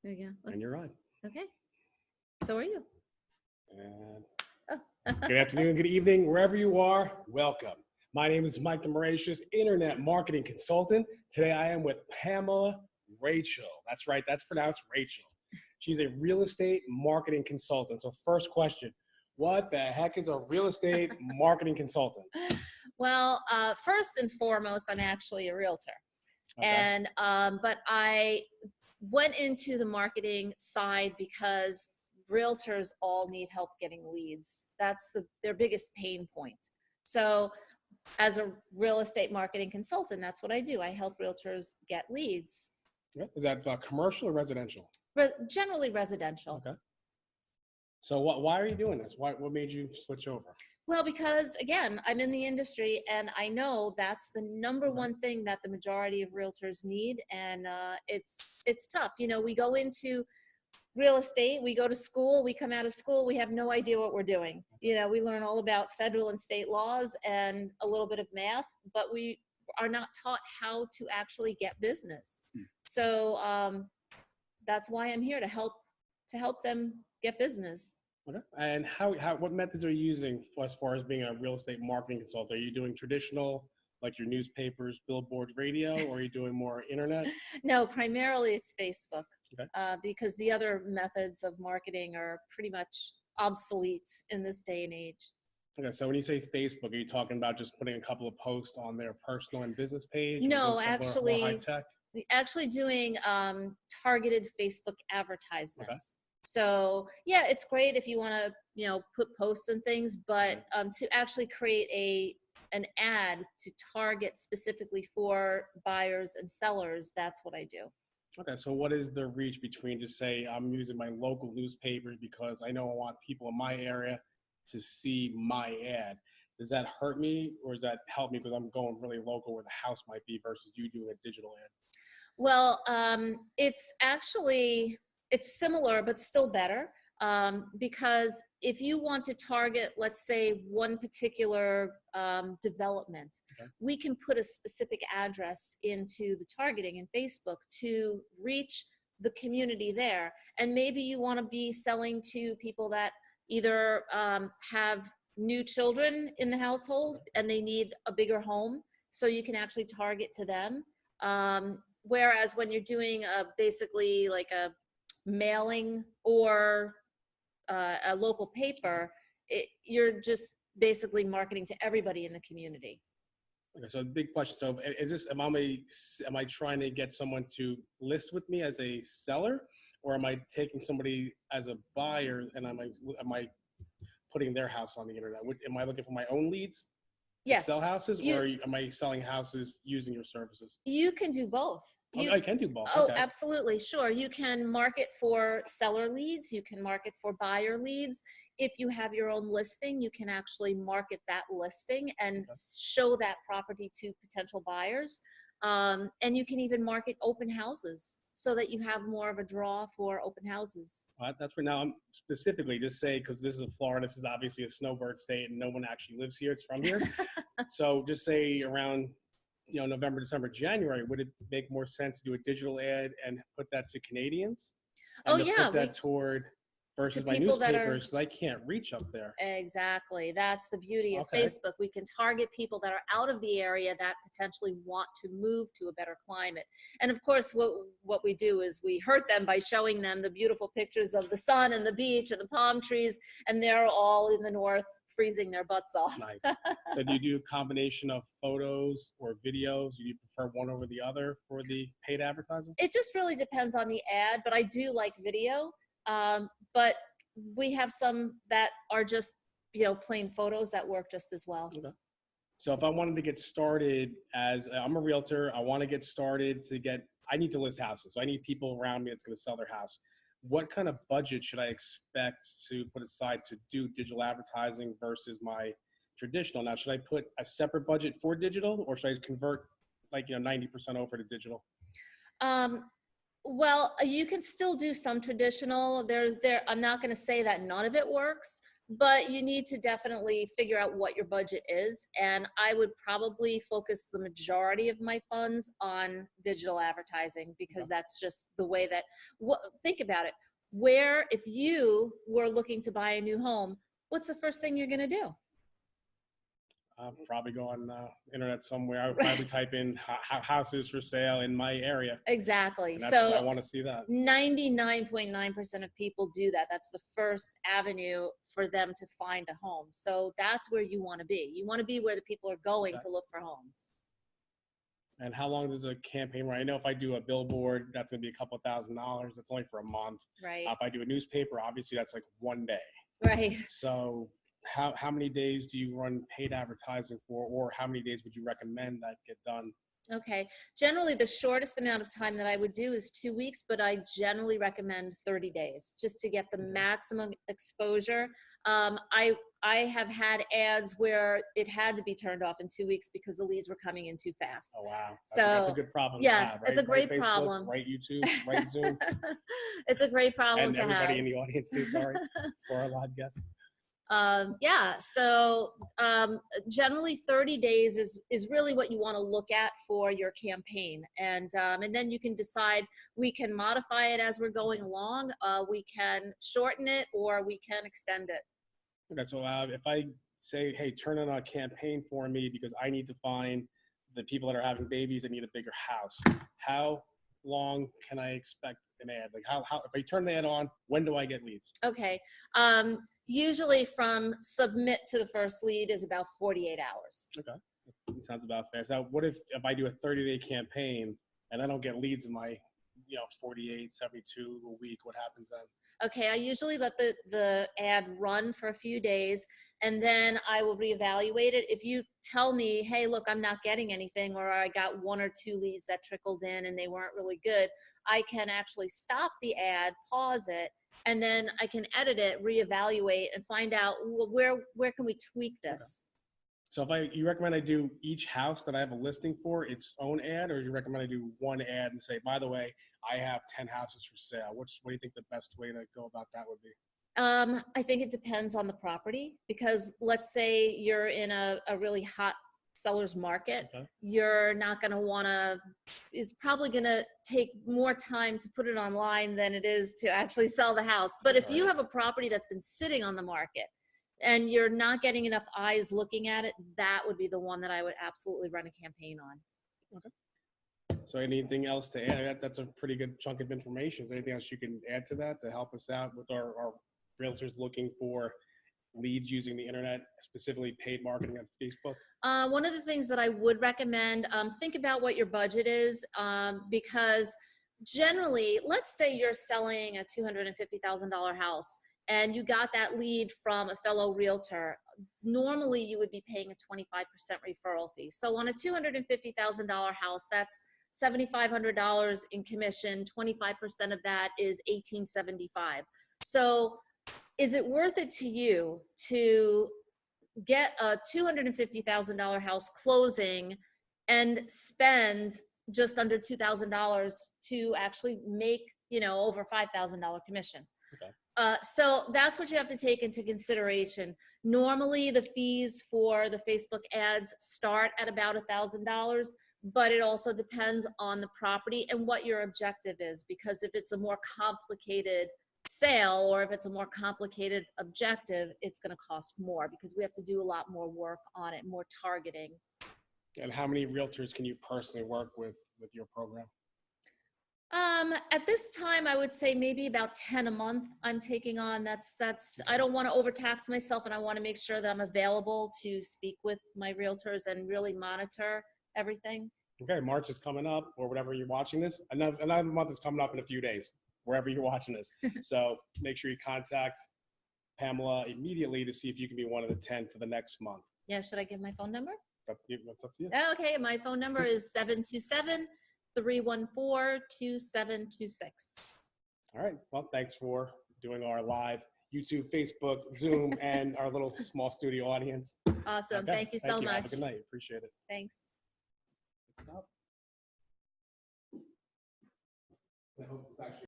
There you go. And you're on. Okay. So are you. And Oh. good afternoon, good evening, wherever you are, welcome. My name is Mike the Mauritius, Internet Marketing Consultant. Today I am with Pamela Rachil. That's right, that's pronounced Rachel. She's a real estate marketing consultant. So first question, what the heck is a real estate marketing consultant? Well, first and foremost, I'm actually a realtor. Okay. And but I went into the marketing side because realtors all need help getting leads. That's their biggest pain point. So as a real estate marketing consultant, that's what I do. I help realtors get leads. Yeah. Is that commercial or residential? Generally residential. Okay. So why are you doing this? What made you switch over? Well, because again, I'm in the industry and I know that's the number one thing that the majority of realtors need. And it's tough. You know, we go into real estate, we go to school, we come out of school, we have no idea what we're doing. You know, we learn all about federal and state laws and a little bit of math, but we are not taught how to actually get business. So that's why I'm here to help them get business. Okay. And what methods are you using as far as being a real estate marketing consultant? Are you doing traditional, like your newspapers, billboards, radio, or are you doing more internet? No, primarily it's Facebook. Okay. Because the other methods of marketing are pretty much obsolete in this day and age. Okay, so when you say Facebook, are you talking about just putting a couple of posts on their personal and business page? No, more actually, high tech? actually doing targeted Facebook advertisements. Okay. So yeah, it's great if you want to, you know, put posts and things, but to actually create an ad to target specifically for buyers and sellers, that's what I do. Okay, so what is the reach between, just say I'm using my local newspapers because I know I want people in my area to see my ad? Does that hurt me or does that help me because I'm going really local where the house might be versus you doing a digital ad? Well, it's similar, but still better. Because if you want to target, let's say, one particular development, we can put a specific address into the targeting in Facebook to reach the community there. And maybe you want to be selling to people that either have new children in the household and they need a bigger home, so you can actually target to them. Whereas when you're doing basically like a mailing or a local paper, you're just basically marketing to everybody in the community. Okay, so big question. So is this, am I trying to get someone to list with me as a seller, or am I taking somebody as a buyer and am I putting their house on the internet? Am I looking for my own leads to Yes. sell houses, or am I selling houses using your services? You can do both. I can do both. Oh, okay. Absolutely. Sure. You can market for seller leads. You can market for buyer leads. If you have your own listing, you can actually market that listing and show that property to potential buyers. And you can even market open houses so that you have more of a draw for open houses. That's where now I'm specifically just say, because this is Florida, this is obviously a snowbird state and no one actually lives here. It's from here. So just say around, November, December, January, would it make more sense to do a digital ad and put that to Canadians? And put that toward versus my newspapers, I can't reach up there. Exactly. That's the beauty of Facebook. We can target people that are out of the area that potentially want to move to a better climate. And of course, what we do is we hurt them by showing them the beautiful pictures of the sun and the beach and the palm trees, and they're all in the north freezing their butts off. Nice. So do you do a combination of photos or videos? Do you prefer one over the other for the paid advertising? It just really depends on the ad, but I do like video. But we have some that are just, plain photos that work just as well. Okay. So if I wanted to get started I'm a realtor, I want to get started I need to list houses. So I need people around me that's going to sell their house. What kind of budget should I expect to put aside to do digital advertising versus my traditional? Now, should I put a separate budget for digital, or should I convert 90% over to digital? Well, you can still do some traditional. I'm not going to say that none of it works, but you need to definitely figure out what your budget is. And I would probably focus the majority of my funds on digital advertising, because that's just the way that, think about it. Where, if you were looking to buy a new home, what's the first thing you're going to do? I'll probably go on internet somewhere. I would probably type in houses for sale in my area. Exactly. And that's 'cause So I want to see that. 99.9% of people do that. That's the first avenue for them to find a home. So that's where you want to be. You want to be where the people are going to look for homes. And how long does a campaign run? I know if I do a billboard, that's going to be a couple $1,000s. That's only for a month. Right. If I do a newspaper, obviously that's like one day. Right. So how many days do you run paid advertising for, or how many days would you recommend that get done? Okay. Generally, the shortest amount of time that I would do is 2 weeks, but I generally recommend 30 days just to get the maximum exposure. I have had ads where it had to be turned off in 2 weeks because the leads were coming in too fast. Oh, wow. That's a good problem yeah, to have, right? it's a great Facebook, problem. right YouTube, right Zoom. It's a great problem And to have. everybody in the audience too, sorry, for our live guests. Yeah, so generally 30 days is really what you want to look at for your campaign. And then you can decide, we can modify it as we're going along, we can shorten it, or we can extend it. Okay, so if I say, hey, turn on a campaign for me because I need to find the people that are having babies that need a bigger house, how long can I expect an ad? Like how if I turn the ad on, when do I get leads? Okay. Usually from submit to the first lead is about 48 hours. Okay. That sounds about fair. So what if I do a 30-day campaign and I don't get leads in my, 48, 72 a week, what happens then? Okay, I usually let the ad run for a few days, and then I will reevaluate it. If you tell me, hey, look, I'm not getting anything, or I got 1 or 2 leads that trickled in and they weren't really good, I can actually stop the ad, pause it, and then I can edit it, reevaluate, and find out, well, where can we tweak this? Okay. So you recommend I do each house that I have a listing for its own ad, or do you recommend I do one ad and say, by the way, I have 10 houses for sale? What do you think the best way to go about that would be? I think it depends on the property, because let's say you're in a really hot seller's market, you're not going to want to, is probably going to take more time to put it online than it is to actually sell the house. But if you have a property that's been sitting on the market and you're not getting enough eyes looking at it, that would be the one that I would absolutely run a campaign on. Okay. So anything else to add? That's a pretty good chunk of information. Is there anything else you can add to that to help us out with our realtors looking for leads using the internet, specifically paid marketing on Facebook? One of the things that I would recommend, think about what your budget is, because generally, let's say you're selling a $250,000 house and you got that lead from a fellow realtor. Normally, you would be paying a 25% referral fee. So on a $250,000 house, that's $7,500 in commission. 25% of that is $1,875. So is it worth it to you to get a $250,000 house closing and spend just under $2,000 to actually make, over $5,000 commission? Okay. So that's what you have to take into consideration. Normally, the fees for the Facebook ads start at about $1,000, but it also depends on the property and what your objective is, because if it's a more complicated sale or if it's a more complicated objective, it's going to cost more, because we have to do a lot more work on it, more targeting. And how many realtors can you personally work with your program? At this time, I would say maybe about 10 a month I'm taking on. That's I don't want to overtax myself, and I want to make sure that I'm available to speak with my realtors and really monitor everything. Okay, March is coming up, or whatever you're watching this. Another month is coming up in a few days, wherever you're watching this. So make sure you contact Pamela immediately to see if you can be one of the 10 for the next month. Yeah, should I give my phone number? It's up to you. Okay, my phone number is 727-314-2726. All right, well, thanks for doing our live YouTube, Facebook, Zoom, and our little small studio audience. Awesome, Okay. Thank you so much. Have a good night, appreciate it. Thanks. Stop. I hope this actually